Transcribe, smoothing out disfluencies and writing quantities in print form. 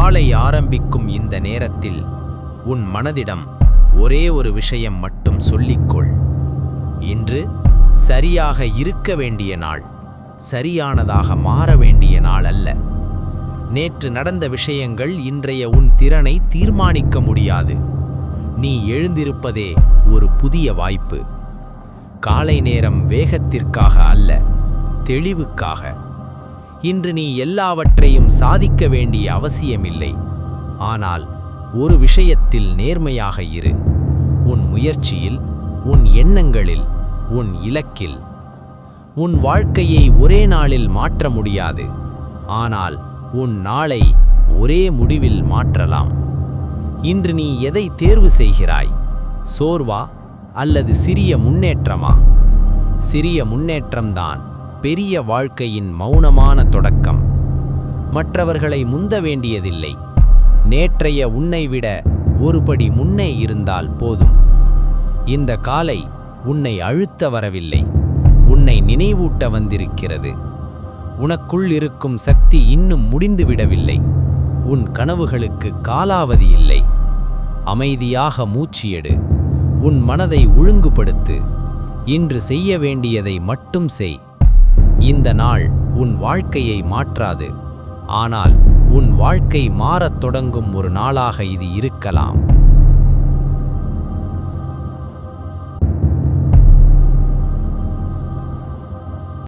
காலை ஆரம்பிக்கும் இந்த நேரத்தில் உன் மனதிடம் ஒரே ஒரு விஷயம் மட்டும் சொல்லிக்கொள். இன்று சரியாக இருக்க வேண்டிய நாள், சரியானதாக மாற வேண்டிய நாள் அல்ல. நேற்று நடந்த விஷயங்கள் இன்றைய உன் திறனை தீர்மானிக்க முடியாது. நீ எழுந்திருப்பதே ஒரு புதிய வாய்ப்பு. காலை நேரம் வேகத்திற்காக அல்ல, தெளிவுக்காக. இன்று நீ எல்லாவற்றையும் சாதிக்க வேண்டிய அவசியமில்லை. ஆனால் ஒரு விஷயத்தில் நேர்மையாக இரு. உன் முயற்சியில், உன் எண்ணங்களில், உன் இலக்கில். உன் வாழ்க்கையை ஒரே நாளில் மாற்ற முடியாது. ஆனால் உன் நாளை ஒரே முடிவில் மாற்றலாம். இன்று நீ எதை தேர்வு செய்கிறாய்? சோர்வா அல்லது சிறிய முன்னேற்றமா? சிறிய முன்னேற்றம்தான் பெரிய வாழ்க்கையின் மௌனமான தொடக்கம். மற்றவர்களை முந்த வேண்டியதில்லை. நேற்றைய உன்னை விட ஒருபடி முன்னே இருந்தால் போதும். இந்த காலை உன்னை அழுத்த வரவில்லை, உன்னை நினைவூட்ட வந்திருக்கிறது. உனக்குள் இருக்கும் சக்தி இன்னும் முடிந்துவிடவில்லை. உன் கனவுகளுக்கு காலாவதி இல்லை. அமைதியாக மூச்சு எடு. உன் மனதை ஒழுங்குபடுத்து. இன்று செய்ய வேண்டியதை மட்டும் செய். இந்த நாள் உன் வாழ்க்கையை மாற்றாது. ஆனால் உன் வாழ்க்கை மாறத் தொடங்கும் ஒரு நாளாக இது இருக்கலாம்.